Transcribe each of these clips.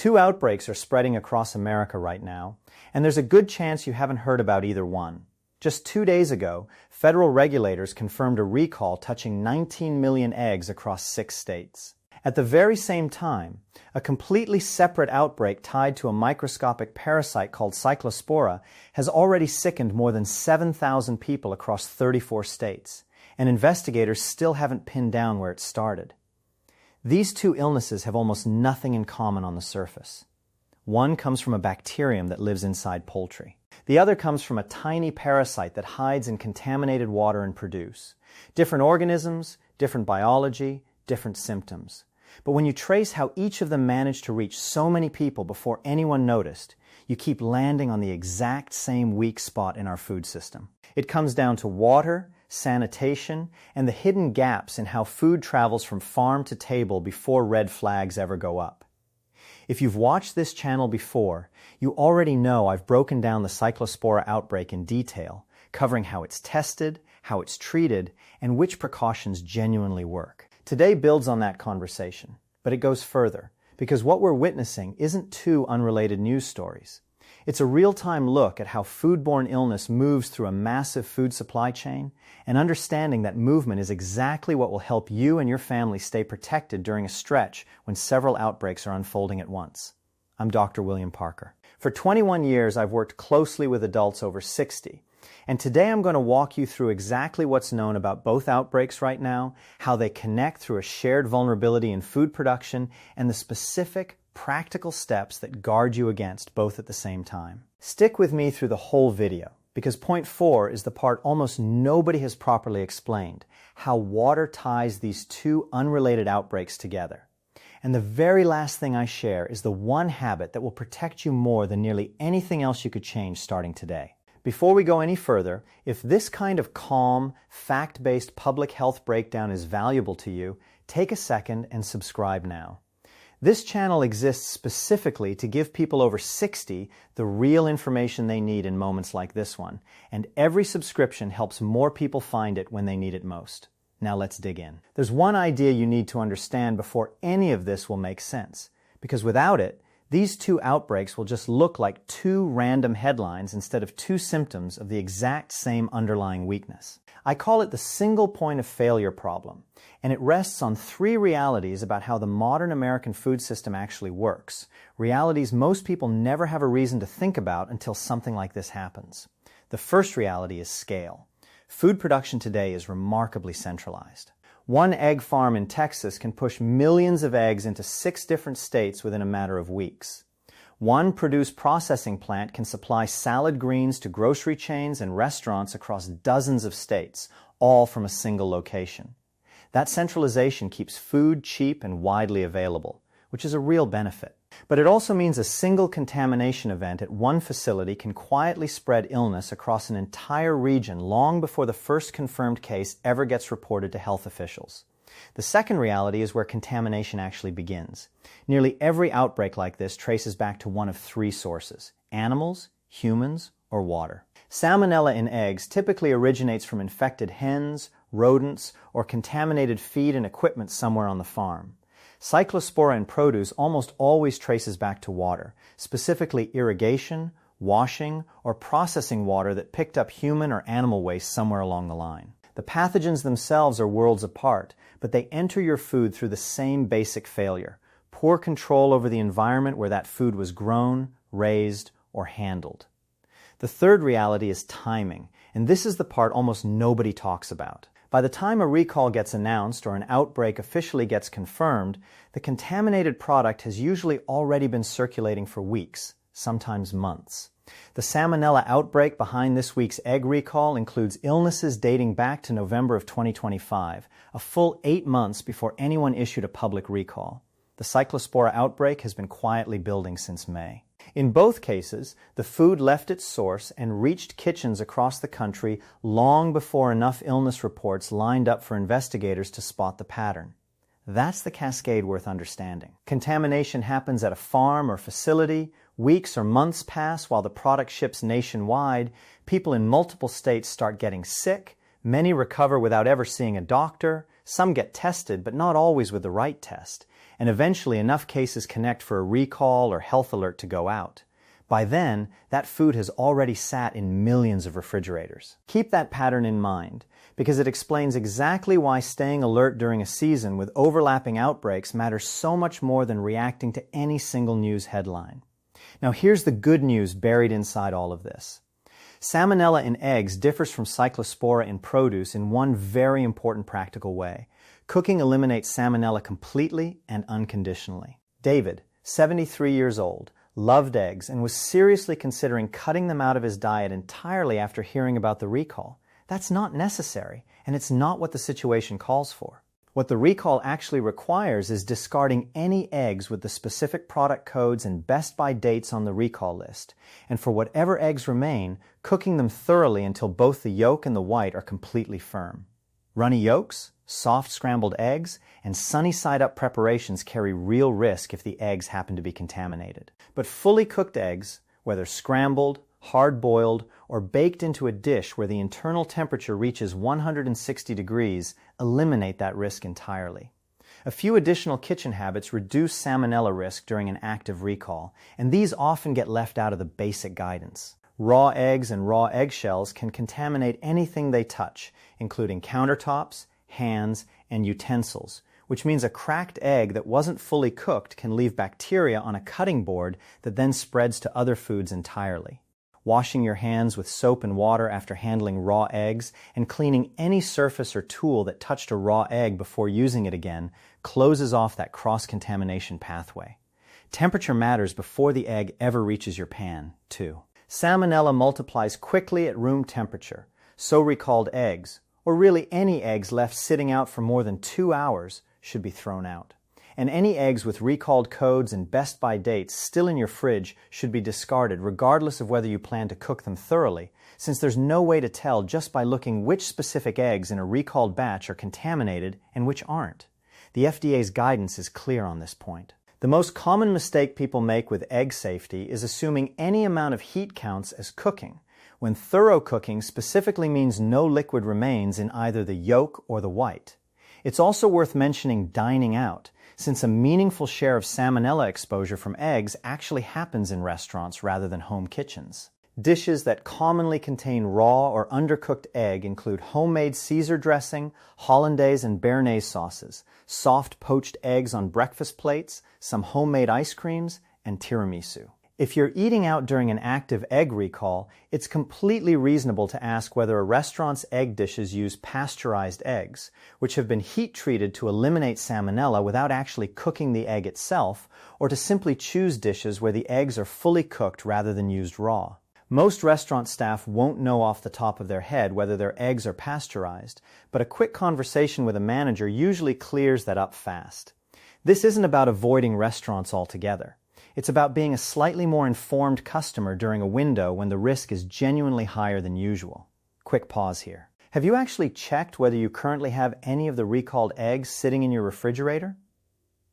Two outbreaks are spreading across America right now, and there's a good chance you haven't heard about either one. Just 2 days ago, federal regulators confirmed a recall touching 19 million eggs across 6 states. At the very same time, a completely separate outbreak tied to a microscopic parasite called Cyclospora has already sickened more than 7,000 people across 34 states, and investigators still haven't pinned down where it started. These two illnesses have almost nothing in common on the surface. One comes from a bacterium that lives inside poultry. The other comes from a tiny parasite that hides in contaminated water and produce. Different organisms, different biology, different symptoms. But when you trace how each of them managed to reach so many people before anyone noticed, you keep landing on the exact same weak spot in our food system. It comes down to water, sanitation, and the hidden gaps in how food travels from farm to table before red flags ever go up. If you've watched this channel before, you already know I've broken down the Cyclospora outbreak in detail, covering how it's tested, how it's treated, and which precautions genuinely work. Today builds on that conversation, but it goes further, because what we're witnessing isn't two unrelated news stories. It's a real-time look at how foodborne illness moves through a massive food supply chain, and understanding that movement is exactly what will help you and your family stay protected during a stretch when several outbreaks are unfolding at once. I'm Dr. William Parker. For 21 years, I've worked closely with adults over 60, and today I'm going to walk you through exactly what's known about both outbreaks right now, how they connect through a shared vulnerability in food production, and the specific practical steps that guard you against both at the same time. Stick with me through the whole video, because point 4 is the part almost nobody has properly explained, how water ties these two unrelated outbreaks together. And the very last thing I share is the one habit that will protect you more than nearly anything else you could change starting today. Before we go any further, if this kind of calm, fact-based public health breakdown is valuable to you, take a second and subscribe now. This channel exists specifically to give people over 60 the real information they need in moments like this one, and every subscription helps more people find it when they need it most. Now let's dig in. There's one idea you need to understand before any of this will make sense, because without it, these two outbreaks will just look like two random headlines instead of two symptoms of the exact same underlying weakness. I call it the single point of failure problem, and it rests on 3 realities about how the modern American food system actually works, realities most people never have a reason to think about until something like this happens. The first reality is scale. Food production today is remarkably centralized. One egg farm in Texas can push millions of eggs into 6 different states within a matter of weeks. One produce processing plant can supply salad greens to grocery chains and restaurants across dozens of states, all from a single location. That centralization keeps food cheap and widely available, which is a real benefit. But it also means a single contamination event at one facility can quietly spread illness across an entire region long before the first confirmed case ever gets reported to health officials. The second reality is where contamination actually begins. Nearly every outbreak like this traces back to one of 3 sources: animals, humans, or water. Salmonella in eggs typically originates from infected hens, rodents, or contaminated feed and equipment somewhere on the farm. Cyclospora in produce almost always traces back to water, specifically irrigation, washing, or processing water that picked up human or animal waste somewhere along the line. The pathogens themselves are worlds apart, but they enter your food through the same basic failure: poor control over the environment where that food was grown, raised, or handled. The third reality is timing, and this is the part almost nobody talks about. By the time a recall gets announced or an outbreak officially gets confirmed, the contaminated product has usually already been circulating for weeks, sometimes months. The Salmonella outbreak behind this week's egg recall includes illnesses dating back to November of 2025, a full 8 months before anyone issued a public recall. The Cyclospora outbreak has been quietly building since May. In both cases, the food left its source and reached kitchens across the country long before enough illness reports lined up for investigators to spot the pattern. That's the cascade worth understanding. Contamination happens at a farm or facility, weeks or months pass while the product ships nationwide, people in multiple states start getting sick, many recover without ever seeing a doctor, some get tested but not always with the right test, and eventually enough cases connect for a recall or health alert to go out. By then, that food has already sat in millions of refrigerators. Keep that pattern in mind, because it explains exactly why staying alert during a season with overlapping outbreaks matters so much more than reacting to any single news headline. Now here's the good news buried inside all of this. Salmonella in eggs differs from Cyclospora in produce in one very important practical way. Cooking eliminates Salmonella completely and unconditionally. David, 73 years old, loved eggs and was seriously considering cutting them out of his diet entirely after hearing about the recall. That's not necessary, and it's not what the situation calls for. What the recall actually requires is discarding any eggs with the specific product codes and best by dates on the recall list, and for whatever eggs remain, cooking them thoroughly until both the yolk and the white are completely firm. Runny yolks, soft scrambled eggs, and sunny-side-up preparations carry real risk if the eggs happen to be contaminated. But fully cooked eggs, whether scrambled, hard-boiled, or baked into a dish where the internal temperature reaches 160 degrees, eliminate that risk entirely. A few additional kitchen habits reduce Salmonella risk during an active recall, and these often get left out of the basic guidance. Raw eggs and raw eggshells can contaminate anything they touch, including countertops, hands, and utensils, which means a cracked egg that wasn't fully cooked can leave bacteria on a cutting board that then spreads to other foods entirely. Washing your hands with soap and water after handling raw eggs and cleaning any surface or tool that touched a raw egg before using it again closes off that cross-contamination pathway. Temperature matters before the egg ever reaches your pan, too. Salmonella multiplies quickly at room temperature, so recalled eggs, or really any eggs left sitting out for more than 2 hours, should be thrown out. And any eggs with recalled codes and best by dates still in your fridge should be discarded regardless of whether you plan to cook them thoroughly, since there's no way to tell just by looking which specific eggs in a recalled batch are contaminated and which aren't. The FDA's guidance is clear on this point. The most common mistake people make with egg safety is assuming any amount of heat counts as cooking, when thorough cooking specifically means no liquid remains in either the yolk or the white. It's also worth mentioning dining out, since a meaningful share of Salmonella exposure from eggs actually happens in restaurants rather than home kitchens. Dishes that commonly contain raw or undercooked egg include homemade Caesar dressing, hollandaise and béarnaise sauces, soft poached eggs on breakfast plates, some homemade ice creams, and tiramisu. If you're eating out during an active egg recall, it's completely reasonable to ask whether a restaurant's egg dishes use pasteurized eggs, which have been heat-treated to eliminate Salmonella without actually cooking the egg itself, or to simply choose dishes where the eggs are fully cooked rather than used raw. Most restaurant staff won't know off the top of their head whether their eggs are pasteurized, but a quick conversation with a manager usually clears that up fast. This isn't about avoiding restaurants altogether. It's about being a slightly more informed customer during a window when the risk is genuinely higher than usual. Quick pause here. Have you actually checked whether you currently have any of the recalled eggs sitting in your refrigerator?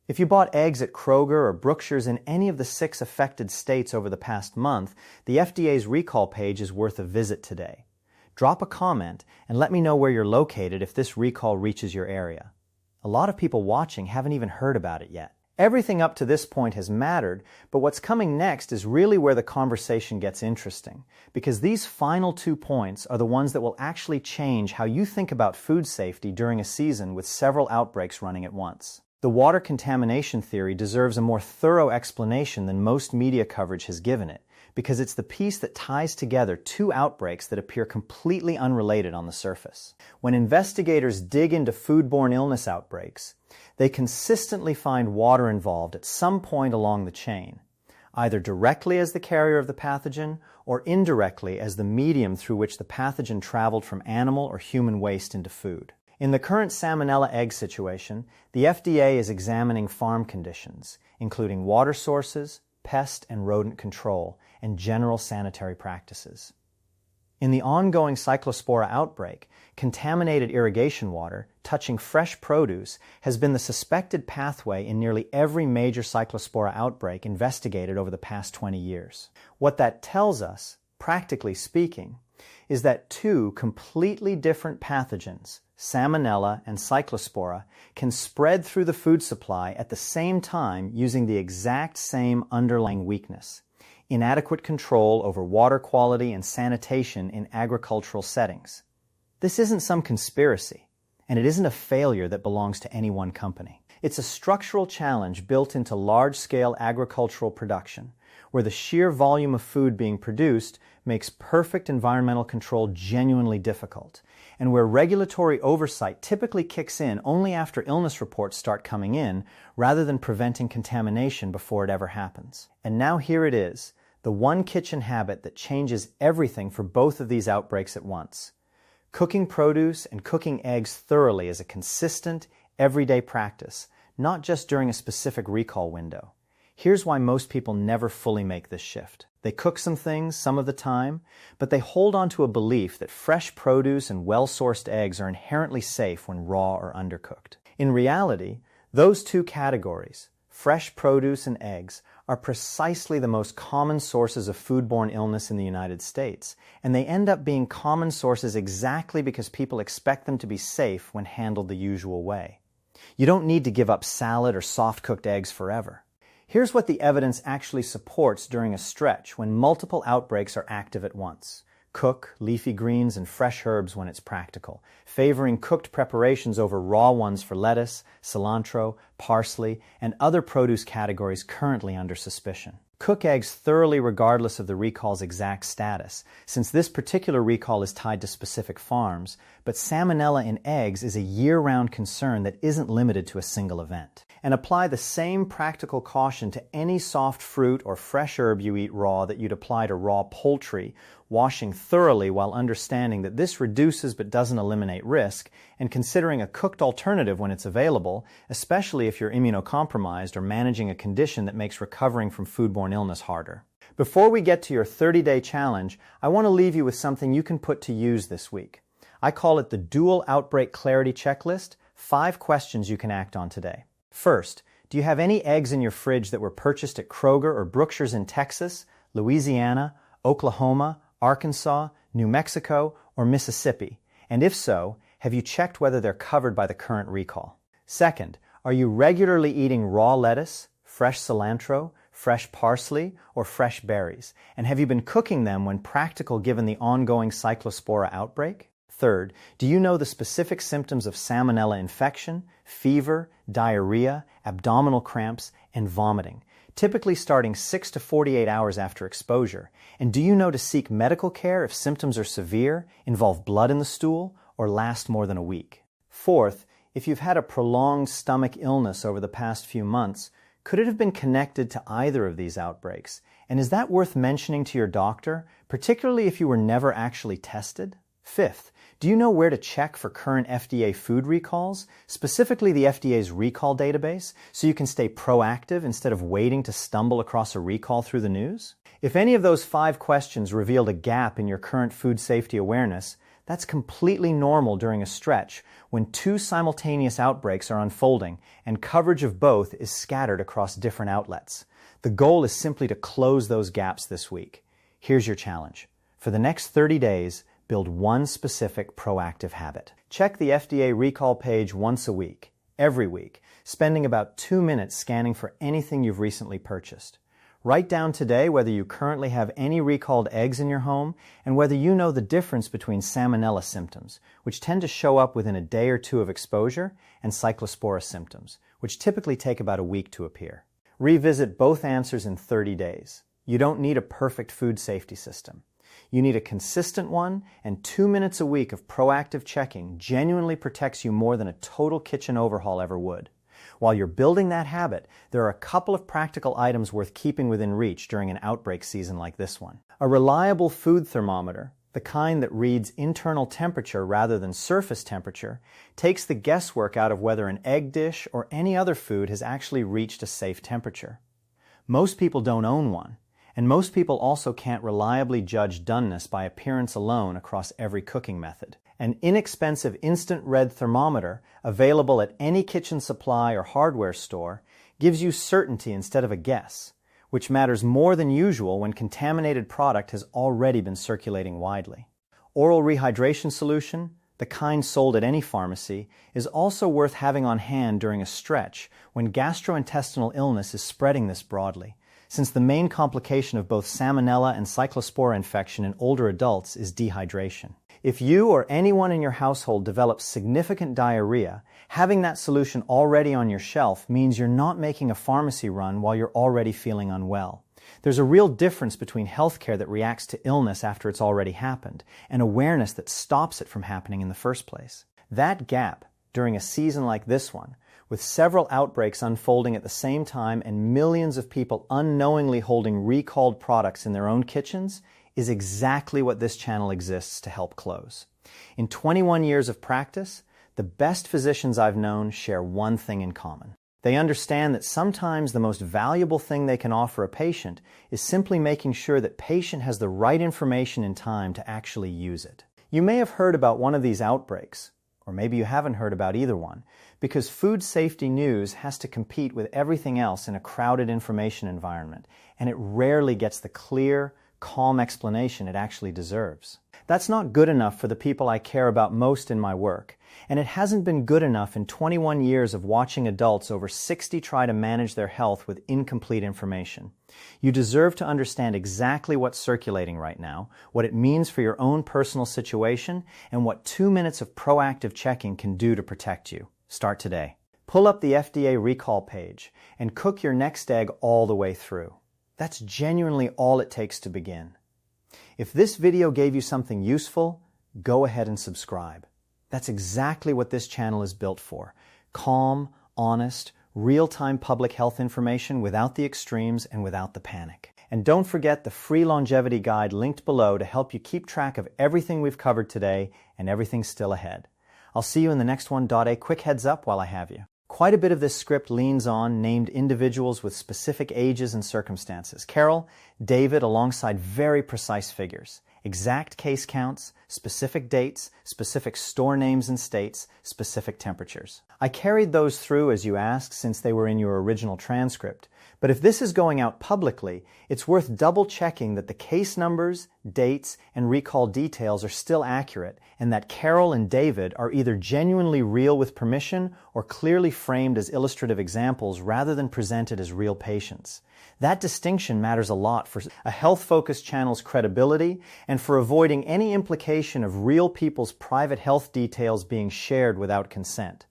If you bought eggs at Kroger or Brookshire's in any of the 6 affected states over the past month, the FDA's recall page is worth a visit today. Drop a comment and let me know where you're located if this recall reaches your area. A lot of people watching haven't even heard about it yet. Everything up to this point has mattered, but what's coming next is really where the conversation gets interesting, because these final 2 points are the ones that will actually change how you think about food safety during a season with several outbreaks running at once. The water contamination theory deserves a more thorough explanation than most media coverage has given it, because it's the piece that ties together 2 outbreaks that appear completely unrelated on the surface. When investigators dig into foodborne illness outbreaks, they consistently find water involved at some point along the chain, either directly as the carrier of the pathogen or indirectly as the medium through which the pathogen traveled from animal or human waste into food. In the current Salmonella egg situation, the FDA is examining farm conditions, including water sources, pest and rodent control, and general sanitary practices. In the ongoing Cyclospora outbreak, contaminated irrigation water touching fresh produce has been the suspected pathway in nearly every major Cyclospora outbreak investigated over the past 20 years. What that tells us, practically speaking, is that 2 completely different pathogens, Salmonella, and Cyclospora can spread through the food supply at the same time using the exact same underlying weakness: inadequate control over water quality and sanitation in agricultural settings. This isn't some conspiracy, and it isn't a failure that belongs to any one company. It's a structural challenge built into large-scale agricultural production, where the sheer volume of food being produced makes perfect environmental control genuinely difficult, and where regulatory oversight typically kicks in only after illness reports start coming in, rather than preventing contamination before it ever happens. And now here it is, the one kitchen habit that changes everything for both of these outbreaks at once. Cooking produce and cooking eggs thoroughly is a consistent, everyday practice, not just during a specific recall window. Here's why most people never fully make this shift. They cook some things some of the time, but they hold on to a belief that fresh produce and well-sourced eggs are inherently safe when raw or undercooked. In reality, those two categories, fresh produce and eggs, are precisely the most common sources of foodborne illness in the United States, and they end up being common sources exactly because people expect them to be safe when handled the usual way. You don't need to give up salad or soft-cooked eggs forever. Here's what the evidence actually supports during a stretch when multiple outbreaks are active at once. Cook leafy greens and fresh herbs when it's practical, favoring cooked preparations over raw ones for lettuce, cilantro, parsley, and other produce categories currently under suspicion. Cook eggs thoroughly regardless of the recall's exact status, since this particular recall is tied to specific farms, but salmonella in eggs is a year-round concern that isn't limited to a single event. And apply the same practical caution to any soft fruit or fresh herb you eat raw that you'd apply to raw poultry, washing thoroughly while understanding that this reduces but doesn't eliminate risk, and considering a cooked alternative when it's available, especially if you're immunocompromised or managing a condition that makes recovering from foodborne illness harder. Before we get to your 30-day challenge, I want to leave you with something you can put to use this week. I call it the Dual Outbreak Clarity Checklist, 5 questions you can act on today. First, do you have any eggs in your fridge that were purchased at Kroger or Brookshire's in Texas, Louisiana, Oklahoma, Arkansas, New Mexico, or Mississippi? And if so, have you checked whether they're covered by the current recall? Second, are you regularly eating raw lettuce, fresh cilantro, fresh parsley, or fresh berries? And have you been cooking them when practical given the ongoing Cyclospora outbreak? Third, do you know the specific symptoms of salmonella infection, fever, diarrhea, abdominal cramps, and vomiting, typically starting 6 to 48 hours after exposure? And do you know to seek medical care if symptoms are severe, involve blood in the stool, or last more than a week? Fourth, if you've had a prolonged stomach illness over the past few months, could it have been connected to either of these outbreaks? And is that worth mentioning to your doctor, particularly if you were never actually tested? Fifth, do you know where to check for current FDA food recalls, specifically the FDA's recall database, so you can stay proactive instead of waiting to stumble across a recall through the news? If any of those 5 questions revealed a gap in your current food safety awareness, that's completely normal during a stretch when 2 simultaneous outbreaks are unfolding and coverage of both is scattered across different outlets. The goal is simply to close those gaps this week. Here's your challenge. For the next 30 days, build one specific proactive habit. Check the FDA recall page once a week, every week, spending about 2 minutes scanning for anything you've recently purchased. Write down today whether you currently have any recalled eggs in your home and whether you know the difference between salmonella symptoms, which tend to show up within a day or 2 of exposure, and cyclospora symptoms, which typically take about a week to appear. Revisit both answers in 30 days. You don't need a perfect food safety system. You need a consistent one, and 2 minutes a week of proactive checking genuinely protects you more than a total kitchen overhaul ever would. While you're building that habit, there are a couple of practical items worth keeping within reach during an outbreak season like this one. A reliable food thermometer, the kind that reads internal temperature rather than surface temperature, takes the guesswork out of whether an egg dish or any other food has actually reached a safe temperature. Most people don't own one. And most people also can't reliably judge doneness by appearance alone across every cooking method. An inexpensive instant red thermometer, available at any kitchen supply or hardware store, gives you certainty instead of a guess, which matters more than usual when contaminated product has already been circulating widely. Oral rehydration solution, the kind sold at any pharmacy, is also worth having on hand during a stretch when gastrointestinal illness is spreading this broadly, since the main complication of both Salmonella and Cyclospora infection in older adults is dehydration. If you or anyone in your household develops significant diarrhea, having that solution already on your shelf means you're not making a pharmacy run while you're already feeling unwell. There's a real difference between healthcare that reacts to illness after it's already happened and awareness that stops it from happening in the first place. That gap, during a season like this one, with several outbreaks unfolding at the same time and millions of people unknowingly holding recalled products in their own kitchens, is exactly what this channel exists to help close. In 21 years of practice, the best physicians I've known share one thing in common. They understand that sometimes the most valuable thing they can offer a patient is simply making sure that patient has the right information in time to actually use it. You may have heard about one of these outbreaks, or maybe you haven't heard about either one, because food safety news has to compete with everything else in a crowded information environment, and it rarely gets the clear, calm explanation it actually deserves. That's not good enough for the people I care about most in my work, and it hasn't been good enough in 21 years of watching adults over 60 try to manage their health with incomplete information. You deserve to understand exactly what's circulating right now, what it means for your own personal situation, and what 2 minutes of proactive checking can do to protect you. Start today. Pull up the FDA recall page and cook your next egg all the way through. That's genuinely all it takes to begin. If this video gave you something useful, go ahead and subscribe. That's exactly what this channel is built for. Calm, honest, real-time public health information without the extremes and without the panic. And don't forget the free longevity guide linked below to help you keep track of everything we've covered today and everything still ahead. I'll see you in the next one. A quick heads up while I have you. Quite a bit of this script leans on named individuals with specific ages and circumstances. Carol, David, alongside very precise figures. Exact case counts, specific dates, specific store names and states, specific temperatures. I carried those through as you asked since they were in your original transcript. But if this is going out publicly, it's worth double checking that the case numbers, dates, and recall details are still accurate and that Carol and David are either genuinely real with permission or clearly framed as illustrative examples rather than presented as real patients. That distinction matters a lot for a health-focused channel's credibility and for avoiding any implication of real people's private health details being shared without consent.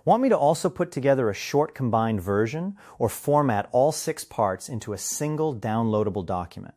Want me to also put together a short combined version or format all 6 parts into a single downloadable document?